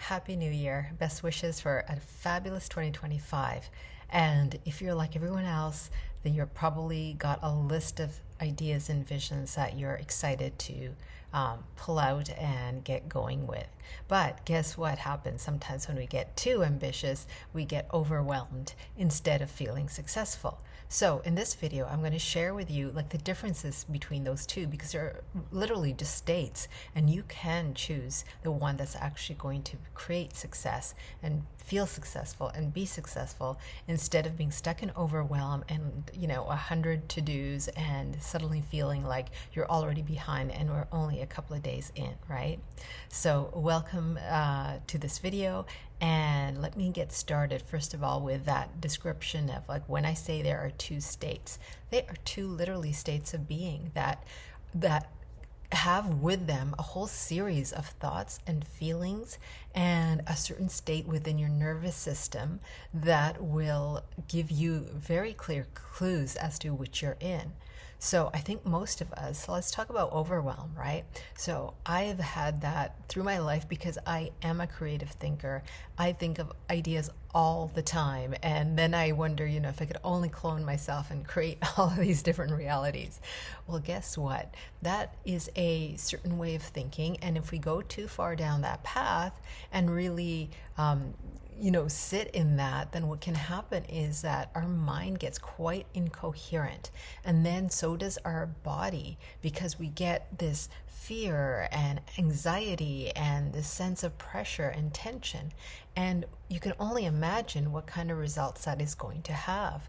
Happy New Year. Best wishes for a fabulous 2025. And if you're like everyone else, then you're probably got a list of ideas and visions that you're excited to pull out and get going with. But guess what happens? Sometimes when we get too ambitious, we get overwhelmed instead of feeling successful. So in this video, I'm going to share with you like the differences between those two, because they're literally just states, and you can choose the one that's actually going to create success and feel successful and be successful, instead of being stuck in overwhelm and 100 to-dos and suddenly feeling like you're already behind and we're only a couple of days in, right? So welcome to this video. And let me get started first of all with that description of like when I say there are two states, they are two literally states of being that have with them a whole series of thoughts and feelings and a certain state within your nervous system that will give you very clear clues as to which you're in. So I think most of us, let's talk about overwhelm, right? So I've had that through my life because I am a creative thinker. I think of ideas all the time. And then I wonder, if I could only clone myself and create all of these different realities. Well, guess what? That is a certain way of thinking. And if we go too far down that path and really, sit in that, then what can happen is that our mind gets quite incoherent. And then so does our body, because we get this fear and anxiety and this sense of pressure and tension. And you can only imagine what kind of results that is going to have.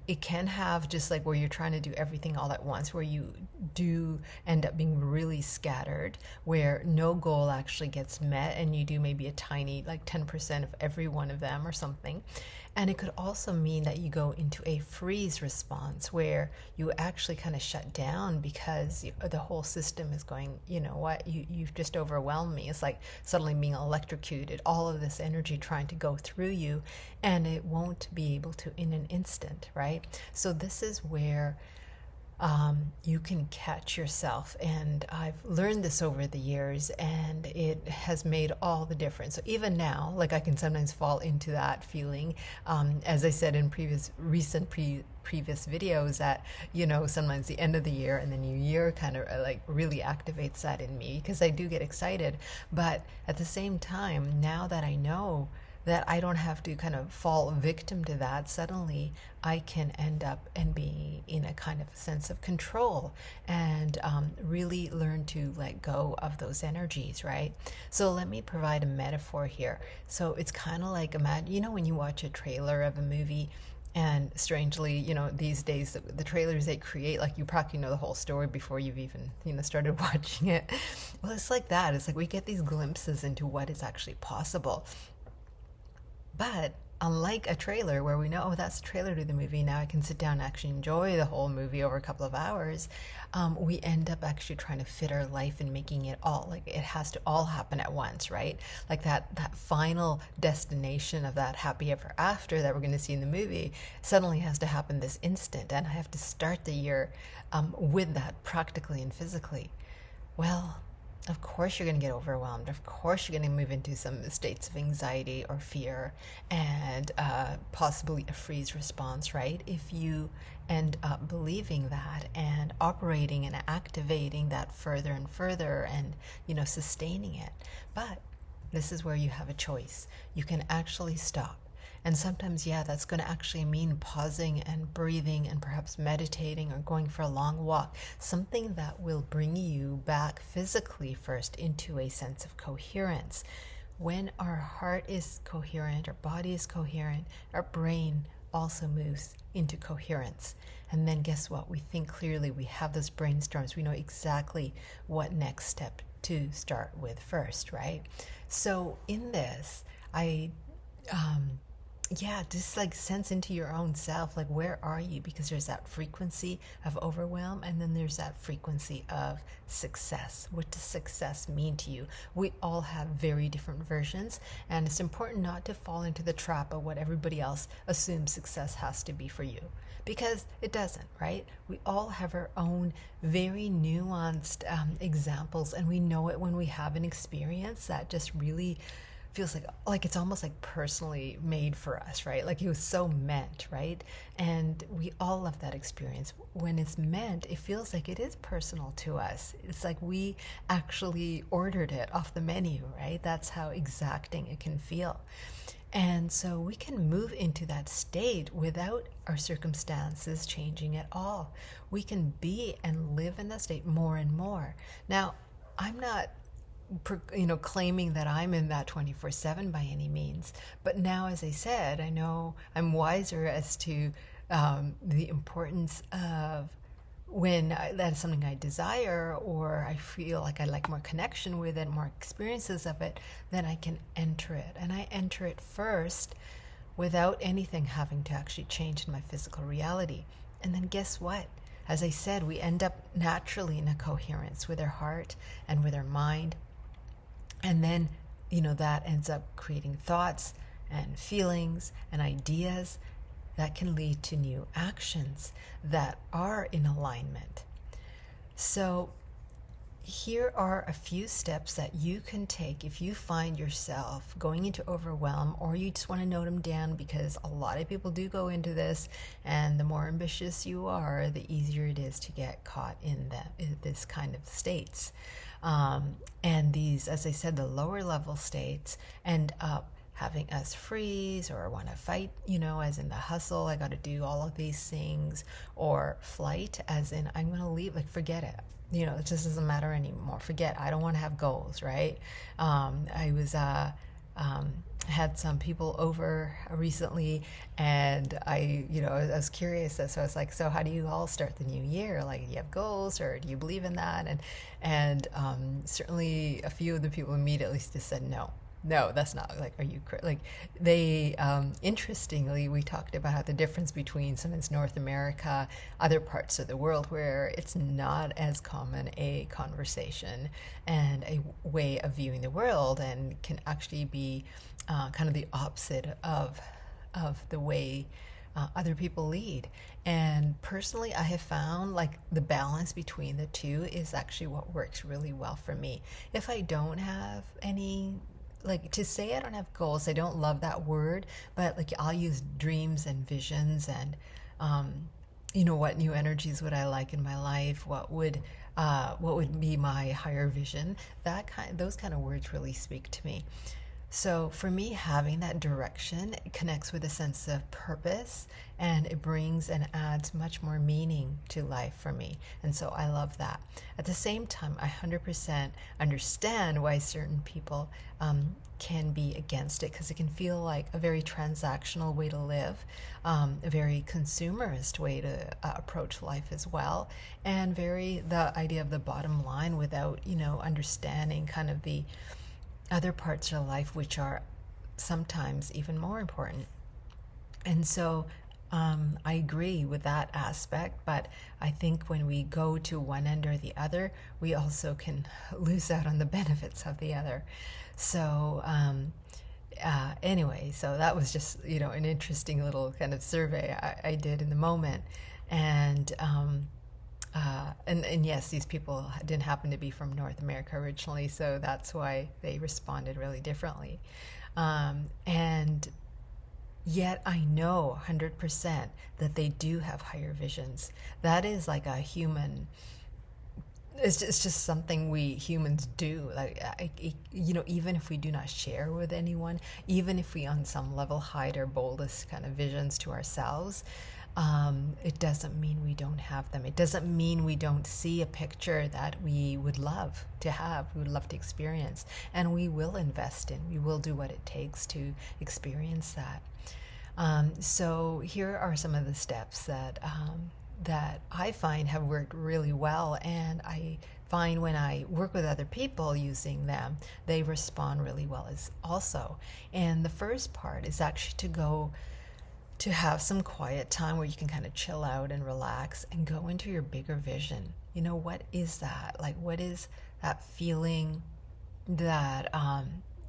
It can have just like where you're trying to do everything all at once, where you do end up being really scattered, where no goal actually gets met and you do maybe a tiny like 10% of every one of them or something. And it could also mean that you go into a freeze response where you actually kind of shut down because the whole system is going, you've just overwhelmed me. It's like suddenly being electrocuted, all of this energy trying to go through you, and it won't be able to in an instant, right? So this is where you can catch yourself. And I've learned this over the years, and it has made all the difference. So even now, like I can sometimes fall into that feeling, as I said in previous videos, that sometimes the end of the year and the new year kind of like really activates that in me, because I do get excited. But at the same time, now that I know that I don't have to kind of fall victim to that, suddenly I can end up and be in a kind of sense of control and really learn to let go of those energies, right? So let me provide a metaphor here. So it's kind of like, imagine, when you watch a trailer of a movie, and strangely, these days, the trailers they create, like you probably know the whole story before you've even, started watching it. Well, it's like that. It's like we get these glimpses into what is actually possible. But unlike a trailer where we know, oh, that's a trailer to the movie, now I can sit down and actually enjoy the whole movie over a couple of hours, we end up actually trying to fit our life and making it all, like it has to all happen at once, right? Like that final destination of that happy ever after that we're going to see in the movie suddenly has to happen this instant, and I have to start the year with that practically and physically. Well, of course you're going to get overwhelmed. Of course you're going to move into some states of anxiety or fear and possibly a freeze response, right? If you end up believing that and operating and activating that further and further and, sustaining it. But this is where you have a choice. You can actually stop. And sometimes, that's going to actually mean pausing and breathing and perhaps meditating or going for a long walk. Something that will bring you back physically first into a sense of coherence. When our heart is coherent, our body is coherent, our brain also moves into coherence. And then guess what? We think clearly. We have those brainstorms. We know exactly what next step to start with first, right? So in this, just like sense into your own self, like where are you? Because there's that frequency of overwhelm, and then there's that frequency of success. What does success mean to you? We all have very different versions, and it's important not to fall into the trap of what everybody else assumes success has to be for you, because it doesn't, right? We all have our own very nuanced examples, and we know it when we have an experience that just really feels like it's almost like personally made for us, right? Like it was so meant, right? And we all love that experience. When it's meant, it feels like it is personal to us. It's like we actually ordered it off the menu, right? That's how exacting it can feel. And so we can move into that state without our circumstances changing at all. We can be and live in that state more and more. Now, I'm not claiming that I'm in that 24/7 by any means. But now, as I said, I know I'm wiser as to the importance of when that's something I desire, or I feel like I like more connection with it, more experiences of it, then I can enter it. And I enter it first without anything having to actually change in my physical reality. And then guess what? As I said, we end up naturally in a coherence with our heart and with our mind. And then, that ends up creating thoughts and feelings and ideas that can lead to new actions that are in alignment. So here are a few steps that you can take if you find yourself going into overwhelm, or you just want to note them down, because a lot of people do go into this, and the more ambitious you are, the easier it is to get caught in this kind of states. And these, as I said, the lower level states end up having us freeze or want to fight, as in the hustle, I got to do all of these things, or flight, as in I'm going to leave, like forget it. It just doesn't matter anymore. Forget, I don't want to have goals, right? I was had some people over recently, and I was curious, so I was like, so how do you all start the new year? Like, do you have goals, or do you believe in that? And certainly a few of the people immediately just said no, that's not, like, are you like, they interestingly, we talked about the difference between sometimes North America, other parts of the world where it's not as common a conversation and a way of viewing the world, and can actually be kind of the opposite of the way other people lead. And personally, I have found like the balance between the two is actually what works really well for me. If I don't have any, like, to say I don't have goals, I don't love that word, but like I'll use dreams and visions, and what new energies would I like in my life, what would be my higher vision, those kind of words really speak to me. So for me, having that direction connects with a sense of purpose, and it brings and adds much more meaning to life for me. And so I love that. At the same time, I 100% understand why certain people can be against it, because it can feel like a very transactional way to live, a very consumerist way to approach life as well, and the idea of the bottom line without, understanding kind of the other parts of life, which are sometimes even more important. And so I agree with that aspect, but I think when we go to one end or the other, we also can lose out on the benefits of the other. So anyway, so that was just, an interesting little kind of survey I did in the moment. And yes, these people didn't happen to be from North America originally, so that's why they responded really differently. And yet I know 100% that they do have higher visions. That is like a human, it's just something we humans do. Like, even if we do not share with anyone, even if we on some level hide our boldest kind of visions to ourselves, it doesn't mean we don't have them. It doesn't mean we don't see a picture that we would love to have, we would love to experience, and we will invest in. We will do what it takes to experience that. So here are some of the steps that I find have worked really well, and I find when I work with other people using them, they respond really well as also. And the first part is actually to have some quiet time where you can kind of chill out and relax and go into your bigger vision. What is that? Like, what is that feeling that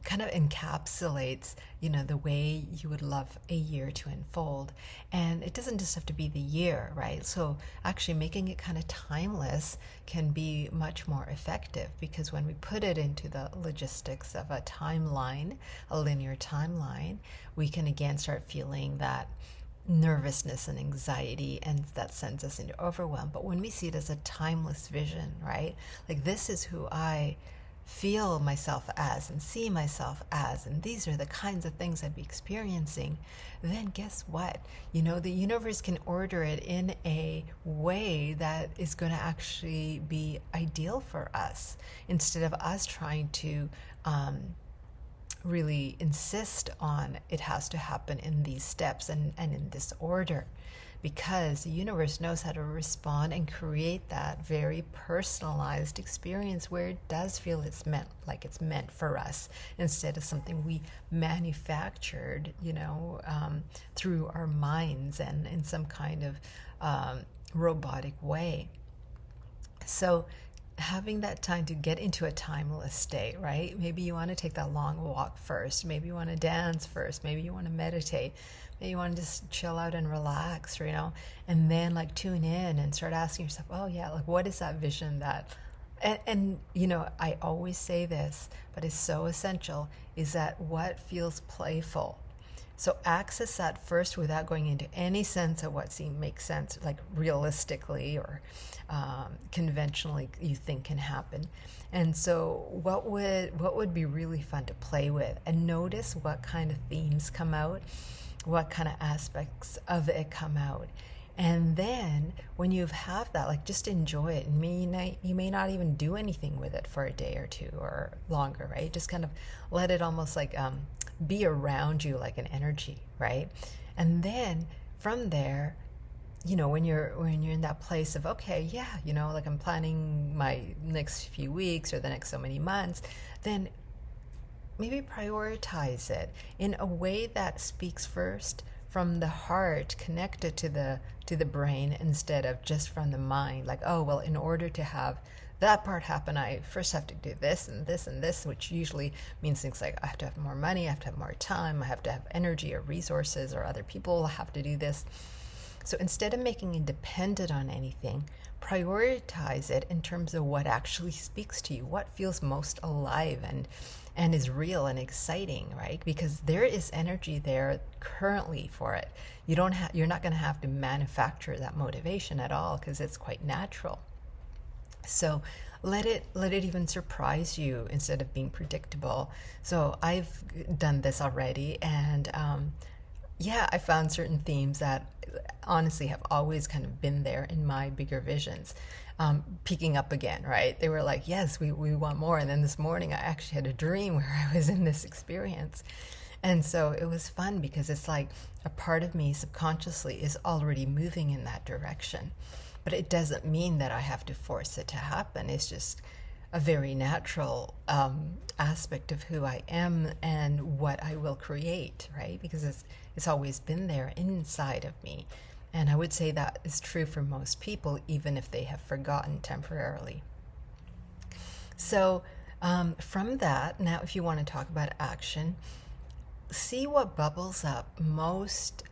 kind of encapsulates, the way you would love a year to unfold. And it doesn't just have to be the year, right? So actually making it kind of timeless can be much more effective, because when we put it into the logistics of a timeline, a linear timeline, we can again start feeling that nervousness and anxiety, and that sends us into overwhelm. But when we see it as a timeless vision, right? Like, this is who I feel myself as and see myself as, and these are the kinds of things I'd be experiencing, then guess what? The universe can order it in a way that is going to actually be ideal for us, instead of us trying to really insist on it has to happen in these steps and in this order, because the universe knows how to respond and create that very personalized experience where it does feel it's meant for us, instead of something we manufactured, through our minds and in some kind of robotic way. So having that time to get into a timeless state, right? Maybe you want to take that long walk first. Maybe you want to dance first. Maybe you want to meditate. Maybe you want to just chill out and relax, and then tune in and start asking yourself, oh yeah, what is that vision that, and I always say this, but it's so essential, is that what feels playful. So access that first without going into any sense of what makes sense, like realistically or conventionally you think can happen. And so what would be really fun to play with, and notice what kind of themes come out, what kind of aspects of it come out. And then when you have that, just enjoy it. And you may not even do anything with it for a day or two or longer, right? Just kind of let it almost be around you like an energy, right? And then from there, when you're in that place of, okay, yeah, I'm planning my next few weeks or the next so many months, then maybe prioritize it in a way that speaks first from the heart, connected to the brain, instead of just from the mind. Like, oh, well, in order to have that part happen, I first have to do this and this and this, which usually means things like I have to have more money, I have to have more time, I have to have energy or resources, or other people have to do this. So instead of making it dependent on anything, prioritize it in terms of what actually speaks to you, what feels most alive and is real and exciting, right? Because there is energy there currently for it. You're not going to have to manufacture that motivation at all, because it's quite natural. So let it even surprise you instead of being predictable. So I've done this already, and I found certain themes that honestly have always kind of been there in my bigger visions, peaking up again, right? They were like, yes, we want more. And then this morning I actually had a dream where I was in this experience. And so it was fun, because it's like a part of me subconsciously is already moving in that direction. But it doesn't mean that I have to force it to happen. It's just a very natural aspect of who I am and what I will create, right? Because it's always been there inside of me. And I would say that is true for most people, even if they have forgotten temporarily. So from that, now if you want to talk about action, see what bubbles up most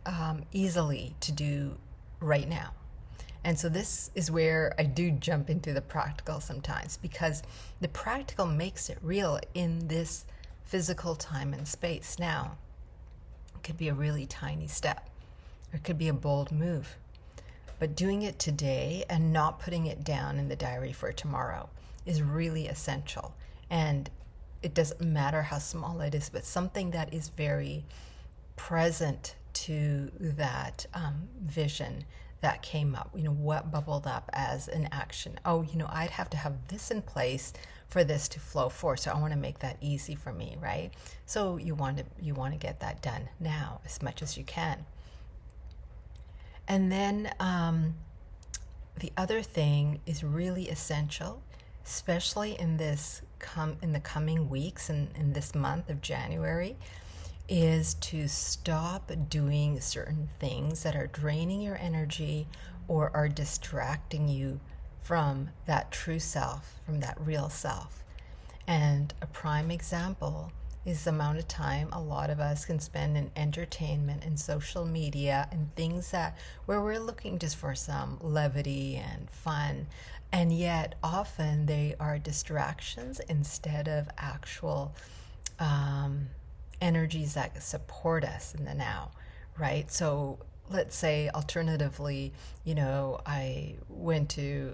easily to do right now. And so this is where I do jump into the practical sometimes, because the practical makes it real in this physical time and space now. It could be a really tiny step, or it could be a bold move. But doing it today and not putting it down in the diary for tomorrow is really essential. And it doesn't matter how small it is, but something that is very present to that vision that came up, what bubbled up as an action. Oh, I'd have to have this in place for this to flow forward. So I want to make that easy for me, right? So you want to get that done now as much as you can. And then the other thing is really essential, especially in the coming weeks and in this month of January, is to stop doing certain things that are draining your energy or are distracting you from that true self, from that real self. And a prime example is the amount of time a lot of us can spend in entertainment and social media and things that where we're looking just for some levity and fun, and yet often they are distractions instead of actual energies that support us in the now, right? So let's say alternatively, I went to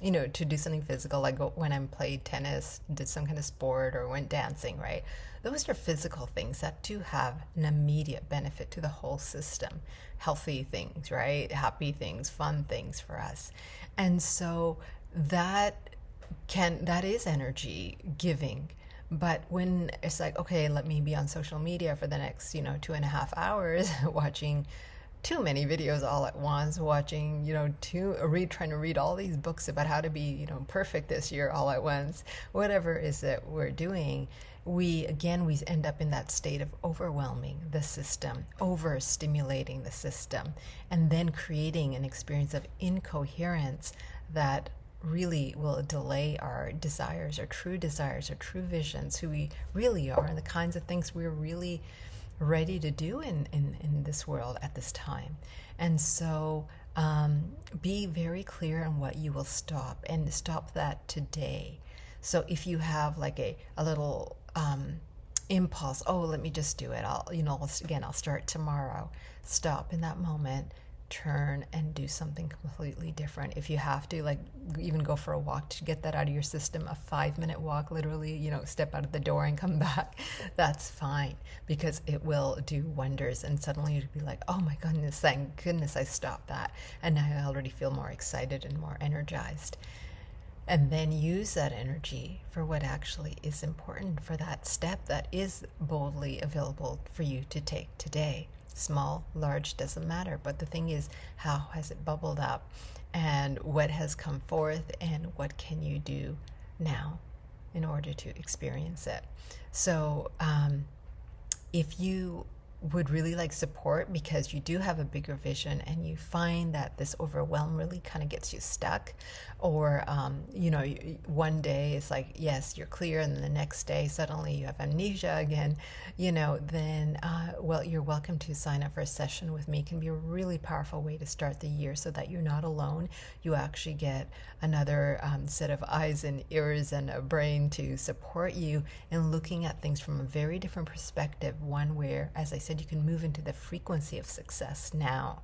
to do something physical, like when I played tennis, did some kind of sport, or went dancing, right? Those are physical things that do have an immediate benefit to the whole system. Healthy things, right? Happy things, fun things for us. And so that is energy giving. But when it's like, okay, let me be on social media for the next, 2.5 hours watching too many videos all at once, watching, trying to read all these books about how to be, perfect this year all at once, whatever it is that we're doing, we end up in that state of overwhelming the system, overstimulating the system, and then creating an experience of incoherence that really will delay our desires, our true visions, who we really are, and the kinds of things we're really ready to do in this world at this time. And so be very clear on what you will stop, and stop that today. So if you have like a little impulse, oh, let me just do it, I'll start tomorrow. Stop in that moment, turn and do something completely different. If you have to, like, even go for a walk to get that out of your system, a 5-minute walk, literally, step out of the door and come back, that's fine, because it will do wonders. And suddenly you'd be like, oh my goodness, thank goodness I stopped that. And now I already feel more excited and more energized. And then use that energy for what actually is important, for that step that is boldly available for you to take today. Small, large, doesn't matter. But the thing is, how has it bubbled up, and what has come forth, and what can you do now in order to experience it? So if you would really like support, because you do have a bigger vision and you find that this overwhelm really kind of gets you stuck, or one day it's like, yes, you're clear, and then the next day suddenly you have amnesia again, then you're welcome to sign up for a session with me. It can be a really powerful way to start the year, so that you're not alone. You actually get another set of eyes and ears and a brain to support you in looking at things from a very different perspective, one where, as I said, you can move into the frequency of success now,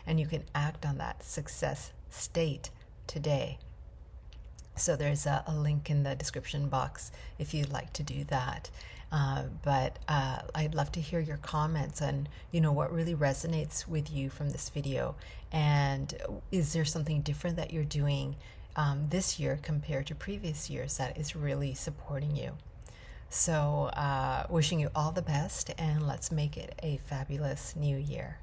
and you can act on that success state today. So there's a link in the description box if you'd like to do that. But I'd love to hear your comments on, what really resonates with you from this video, and is there something different that you're doing this year compared to previous years that is really supporting you? So wishing you all the best, and let's make it a fabulous new year.